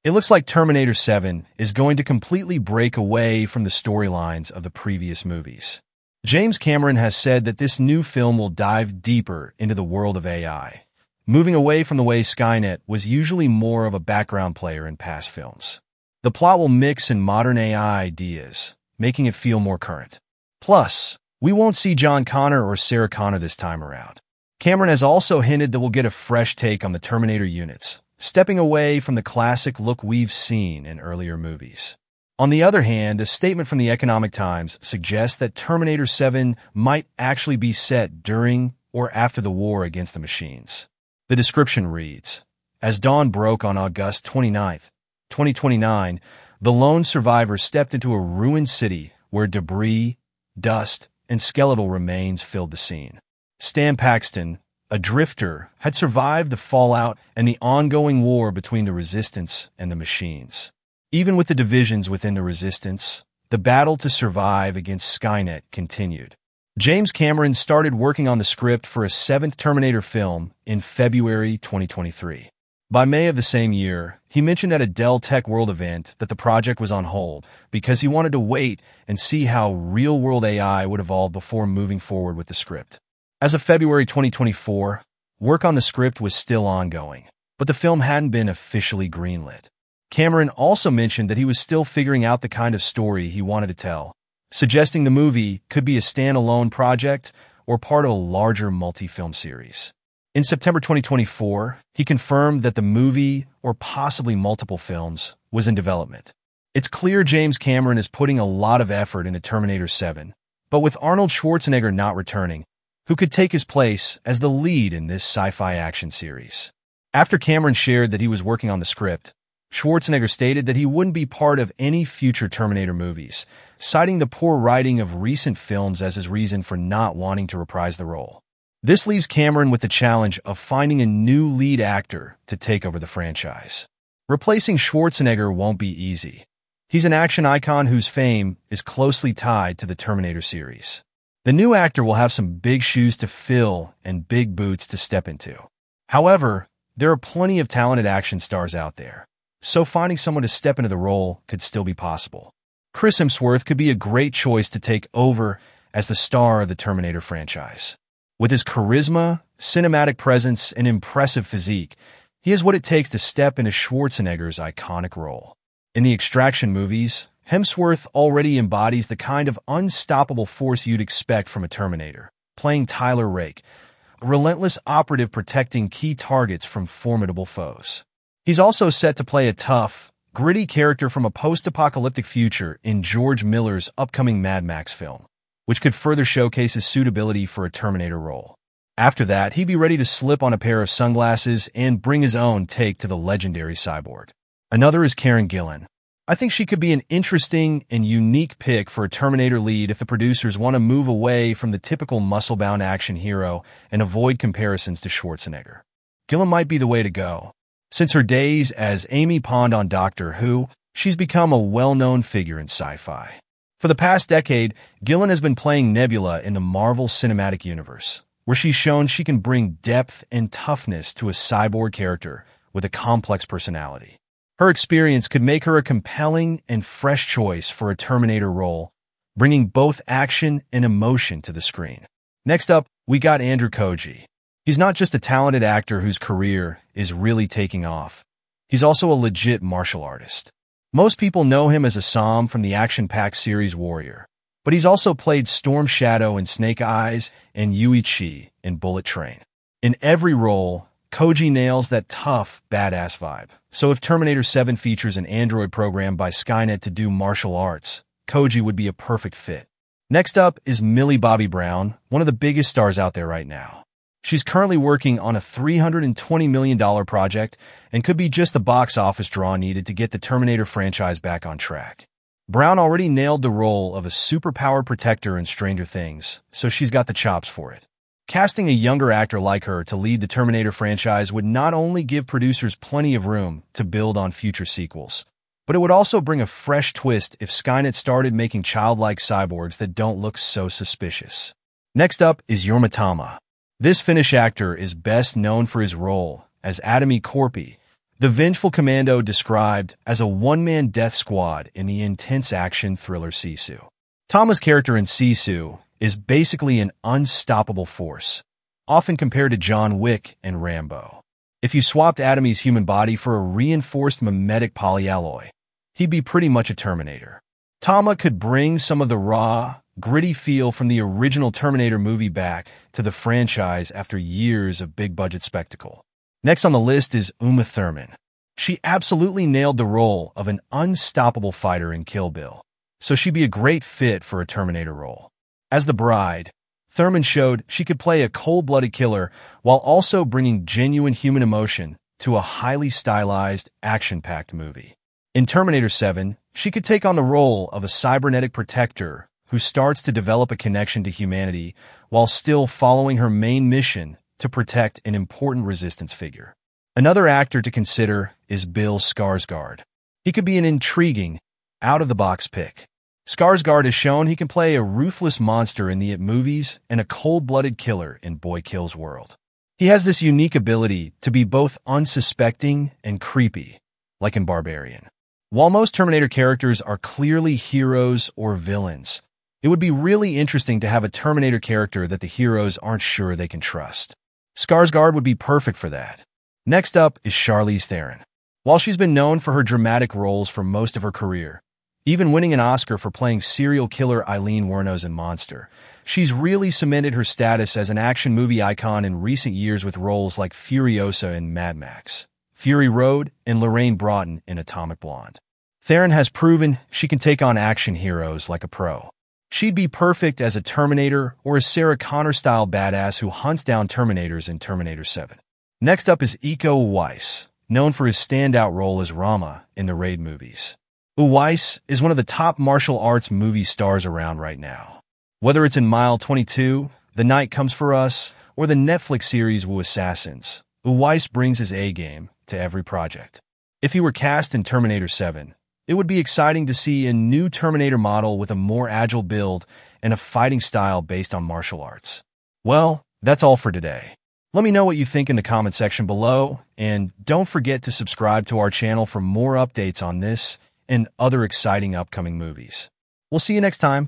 It looks like Terminator 7 is going to completely break away from the storylines of the previous movies. James Cameron has said that this new film will dive deeper into the world of AI, moving away from the way Skynet was usually more of a background player in past films. The plot will mix in modern AI ideas, making it feel more current. Plus, we won't see John Connor or Sarah Connor this time around. Cameron has also hinted that we'll get a fresh take on the Terminator units, stepping away from the classic look we've seen in earlier movies. On the other hand, a statement from the Economic Times suggests that Terminator 7 might actually be set during or after the war against the machines. The description reads, "As dawn broke on August 29, 2029, the lone survivor stepped into a ruined city where debris, dust, and skeletal remains filled the scene. Stan Paxton, a drifter, had survived the fallout and the ongoing war between the Resistance and the machines. Even with the divisions within the Resistance, the battle to survive against Skynet continued." James Cameron started working on the script for a seventh Terminator film in February 2023. By May of the same year, he mentioned at a Dell Tech World event that the project was on hold because he wanted to wait and see how real-world AI would evolve before moving forward with the script. As of February 2024, work on the script was still ongoing, but the film hadn't been officially greenlit. Cameron also mentioned that he was still figuring out the kind of story he wanted to tell, suggesting the movie could be a standalone project or part of a larger multi-film series. In September 2024, he confirmed that the movie, or possibly multiple films, was in development. It's clear James Cameron is putting a lot of effort into Terminator 7, but with Arnold Schwarzenegger not returning, who could take his place as the lead in this sci-fi action series? After Cameron shared that he was working on the script, Schwarzenegger stated that he wouldn't be part of any future Terminator movies, citing the poor writing of recent films as his reason for not wanting to reprise the role. This leaves Cameron with the challenge of finding a new lead actor to take over the franchise. Replacing Schwarzenegger won't be easy. He's an action icon whose fame is closely tied to the Terminator series. The new actor will have some big shoes to fill and big boots to step into. However, there are plenty of talented action stars out there, so finding someone to step into the role could still be possible. Chris Hemsworth could be a great choice to take over as the star of the Terminator franchise. With his charisma, cinematic presence, and impressive physique, he has what it takes to step into Schwarzenegger's iconic role. In the Extraction movies, Hemsworth already embodies the kind of unstoppable force you'd expect from a Terminator, playing Tyler Rake, a relentless operative protecting key targets from formidable foes. He's also set to play a tough, gritty character from a post-apocalyptic future in George Miller's upcoming Mad Max film, which could further showcase his suitability for a Terminator role. After that, he'd be ready to slip on a pair of sunglasses and bring his own take to the legendary cyborg. Another is Karen Gillan. I think she could be an interesting and unique pick for a Terminator lead if the producers want to move away from the typical muscle-bound action hero and avoid comparisons to Schwarzenegger. Gillan might be the way to go. Since her days as Amy Pond on Doctor Who, she's become a well-known figure in sci-fi. For the past decade, Gillan has been playing Nebula in the Marvel Cinematic Universe, where she's shown she can bring depth and toughness to a cyborg character with a complex personality. Her experience could make her a compelling and fresh choice for a Terminator role, bringing both action and emotion to the screen. Next up, we got Andrew Koji. He's not just a talented actor whose career is really taking off. He's also a legit martial artist. Most people know him as Assam from the action-packed series Warrior, but he's also played Storm Shadow in Snake Eyes and Yui Chi in Bullet Train. In every role, Koji nails that tough, badass vibe. So if Terminator 7 features an android programmed by Skynet to do martial arts, Koji would be a perfect fit. Next up is Millie Bobby Brown, one of the biggest stars out there right now. She's currently working on a $320 million project and could be just the box office draw needed to get the Terminator franchise back on track. Brown already nailed the role of a superpower protector in Stranger Things, so she's got the chops for it. Casting a younger actor like her to lead the Terminator franchise would not only give producers plenty of room to build on future sequels, but it would also bring a fresh twist if Skynet started making childlike cyborgs that don't look so suspicious. Next up is Jorma Tama. This Finnish actor is best known for his role as Atomy Korpi, The vengeful commando described as a one-man death squad in the intense action thriller Sisu. Tama's character in Sisu is basically an unstoppable force, often compared to John Wick and Rambo. If you swapped Adamy's human body for a reinforced mimetic polyalloy, he'd be pretty much a Terminator. Tama could bring some of the raw, gritty feel from the original Terminator movie back to the franchise after years of big-budget spectacle. Next on the list is Uma Thurman. She absolutely nailed the role of an unstoppable fighter in Kill Bill, so she'd be a great fit for a Terminator role. As the Bride, Thurman showed she could play a cold-blooded killer while also bringing genuine human emotion to a highly stylized, action-packed movie. In Terminator 7, she could take on the role of a cybernetic protector who starts to develop a connection to humanity while still following her main mission to protect an important resistance figure. Another actor to consider is Bill Skarsgård. He could be an intriguing, out-of-the-box pick. Skarsgård has shown he can play a ruthless monster in the It movies and a cold-blooded killer in Boy Kills World. He has this unique ability to be both unsuspecting and creepy, like in Barbarian. While most Terminator characters are clearly heroes or villains, it would be really interesting to have a Terminator character that the heroes aren't sure they can trust. Skarsgård would be perfect for that. Next up is Charlize Theron. While she's been known for her dramatic roles for most of her career, even winning an Oscar for playing serial killer Eileen Wuornos in Monster, she's really cemented her status as an action movie icon in recent years with roles like Furiosa in Mad Max, Fury Road, and Lorraine Broughton in Atomic Blonde. Theron has proven she can take on action heroes like a pro. She'd be perfect as a Terminator or a Sarah Connor-style badass who hunts down Terminators in Terminator 7. Next up is Iko Uwais, known for his standout role as Rama in the Raid movies. Uwais is one of the top martial arts movie stars around right now. Whether it's in Mile 22, The Night Comes for Us, or the Netflix series Wu Assassins, Uwais brings his A-game to every project. If he were cast in Terminator 7, it would be exciting to see a new Terminator model with a more agile build and a fighting style based on martial arts. Well, that's all for today. Let me know what you think in the comment section below, and don't forget to subscribe to our channel for more updates on this and other exciting upcoming movies. We'll see you next time.